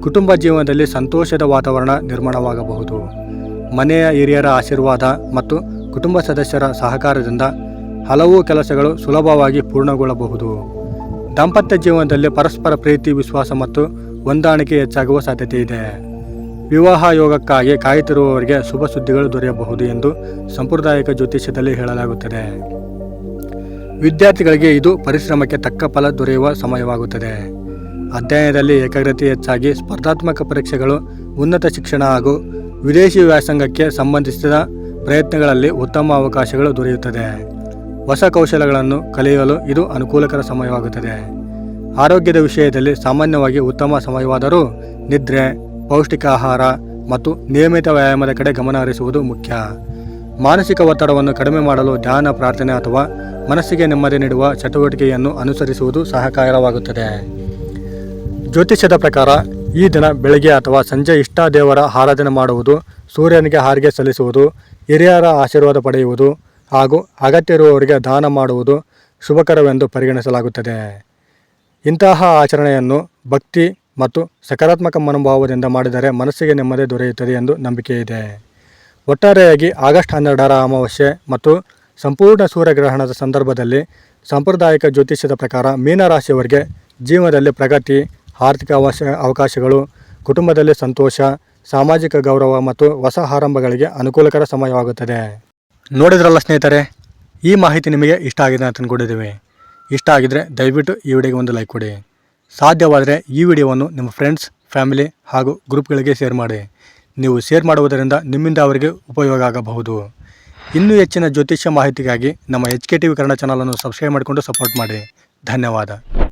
ಕುಟುಂಬ ಜೀವನದಲ್ಲಿ ಸಂತೋಷದ ವಾತಾವರಣ ನಿರ್ಮಾಣವಾಗಬಹುದು. ಮನೆಯ ಹಿರಿಯರ ಆಶೀರ್ವಾದ ಮತ್ತು ಕುಟುಂಬ ಸದಸ್ಯರ ಸಹಕಾರದಿಂದ ಹಲವು ಕೆಲಸಗಳು ಸುಲಭವಾಗಿ ಪೂರ್ಣಗೊಳ್ಳಬಹುದು. ದಾಂಪತ್ಯ ಜೀವನದಲ್ಲಿ ಪರಸ್ಪರ ಪ್ರೀತಿ, ವಿಶ್ವಾಸ ಮತ್ತು ಹೊಂದಾಣಿಕೆ ಹೆಚ್ಚಾಗುವ ಸಾಧ್ಯತೆ ಇದೆ. ವಿವಾಹ ಯೋಗಕ್ಕಾಗಿ ಕಾಯುತ್ತಿರುವವರಿಗೆ ಶುಭ ಸುದ್ದಿಗಳು ದೊರೆಯಬಹುದು ಎಂದು ಸಾಂಪ್ರದಾಯಿಕ ಜ್ಯೋತಿಷ್ಯದಲ್ಲಿ ಹೇಳಲಾಗುತ್ತದೆ. ವಿದ್ಯಾರ್ಥಿಗಳಿಗೆ ಇದು ಪರಿಶ್ರಮಕ್ಕೆ ತಕ್ಕ ಫಲ ದೊರೆಯುವ ಸಮಯವಾಗುತ್ತದೆ. ಅಧ್ಯಯನದಲ್ಲಿ ಏಕಾಗ್ರತೆ ಹೆಚ್ಚಾಗಿ ಸ್ಪರ್ಧಾತ್ಮಕ ಪರೀಕ್ಷೆಗಳು, ಉನ್ನತ ಶಿಕ್ಷಣ ಹಾಗೂ ವಿದೇಶಿ ವ್ಯಾಸಂಗಕ್ಕೆ ಸಂಬಂಧಿಸಿದ ಪ್ರಯತ್ನಗಳಲ್ಲಿ ಉತ್ತಮ ಅವಕಾಶಗಳು ದೊರೆಯುತ್ತದೆ. ಹೊಸ ಕೌಶಲ್ಯಗಳನ್ನು ಕಲಿಯಲು ಇದು ಅನುಕೂಲಕರ ಸಮಯವಾಗುತ್ತದೆ. ಆರೋಗ್ಯದ ವಿಷಯದಲ್ಲಿ ಸಾಮಾನ್ಯವಾಗಿ ಉತ್ತಮ ಸಮಯವಾದರೂ ನಿದ್ರೆ, ಪೌಷ್ಟಿಕ ಆಹಾರ ಮತ್ತು ನಿಯಮಿತ ವ್ಯಾಯಾಮದ ಕಡೆ ಗಮನ ಹರಿಸುವುದು ಮುಖ್ಯ. ಮಾನಸಿಕ ಒತ್ತಡವನ್ನು ಕಡಿಮೆ ಮಾಡಲು ಧ್ಯಾನ, ಪ್ರಾರ್ಥನೆ ಅಥವಾ ಮನಸ್ಸಿಗೆ ನೆಮ್ಮದಿ ನೀಡುವ ಚಟುವಟಿಕೆಯನ್ನು ಅನುಸರಿಸುವುದು ಸಹಕಾರವಾಗುತ್ತದೆ. ಜ್ಯೋತಿಷ್ಯದ ಪ್ರಕಾರ ಈ ದಿನ ಬೆಳಗ್ಗೆ ಅಥವಾ ಸಂಜೆ ಇಷ್ಟ ದೇವರ ಆರಾಧನೆ ಮಾಡುವುದು, ಸೂರ್ಯನಿಗೆ ಹಾರಿಗೆ ಸಲ್ಲಿಸುವುದು, ಹಿರಿಯರ ಆಶೀರ್ವಾದ ಪಡೆಯುವುದು ಹಾಗೂ ಅಗತ್ಯ ಇರುವವರಿಗೆ ದಾನ ಮಾಡುವುದು ಶುಭಕರವೆಂದು ಪರಿಗಣಿಸಲಾಗುತ್ತದೆ. ಇಂತಹ ಆಚರಣೆಯನ್ನು ಭಕ್ತಿ ಮತ್ತು ಸಕಾರಾತ್ಮಕ ಮನೋಭಾವದಿಂದ ಮಾಡಿದರೆ ಮನಸ್ಸಿಗೆ ನೆಮ್ಮದಿ ದೊರೆಯುತ್ತದೆ ಎಂದು ನಂಬಿಕೆ ಇದೆ. ಒಟ್ಟಾರೆಯಾಗಿ ಆಗಸ್ಟ್ 12ರ ಅಮಾವಾಸ್ಯೆ ಮತ್ತು ಸಂಪೂರ್ಣ ಸೂರ್ಯಗ್ರಹಣದ ಸಂದರ್ಭದಲ್ಲಿ ಸಾಂಪ್ರದಾಯಿಕ ಜ್ಯೋತಿಷ್ಯದ ಪ್ರಕಾರ ಮೀನರಾಶಿಯವರಿಗೆ ಜೀವನದಲ್ಲಿ ಪ್ರಗತಿ, ಆರ್ಥಿಕ ಅವಕಾಶಗಳು, ಕುಟುಂಬದಲ್ಲಿ ಸಂತೋಷ, ಸಾಮಾಜಿಕ ಗೌರವ ಮತ್ತು ಹೊಸ ಆರಂಭಗಳಿಗೆ ಅನುಕೂಲಕರ ಸಮಯವಾಗುತ್ತದೆ. ನೋಡಿದ್ರಲ್ಲ ಸ್ನೇಹಿತರೆ, ಈ ಮಾಹಿತಿ ನಿಮಗೆ ಇಷ್ಟ ಆಗಿದೆ ಅಂತ ಅಂದ್ಕೊಂಡಿದ್ದೀವಿ. ಇಷ್ಟ ಆಗಿದ್ರೆ ದಯವಿಟ್ಟು ಈ ವಿಡಿಯೋಗೆ ಒಂದು ಲೈಕ್ ಕೊಡಿ. ಸಾಧ್ಯವಾದರೆ ಈ ವಿಡಿಯೋವನ್ನು ನಿಮ್ಮ ಫ್ರೆಂಡ್ಸ್, ಫ್ಯಾಮಿಲಿ ಹಾಗೂ ಗ್ರೂಪ್ಗಳಿಗೆ ಶೇರ್ ಮಾಡಿ. ನೀವು ಶೇರ್ ಮಾಡುವುದರಿಂದ ನಿಮ್ಮಿಂದ ಅವರಿಗೆ ಉಪಯೋಗ ಆಗಬಹುದು. ಇನ್ನೂ ಹೆಚ್ಚಿನ ಜ್ಯೋತಿಷ್ಯ ಮಾಹಿತಿಗಾಗಿ ನಮ್ಮ HK TV ಕನ್ನಡ ಚಾನಲನ್ನು ಸಬ್ಸ್ಕ್ರೈಬ್ ಮಾಡಿಕೊಂಡು ಸಪೋರ್ಟ್ ಮಾಡಿ. ಧನ್ಯವಾದ.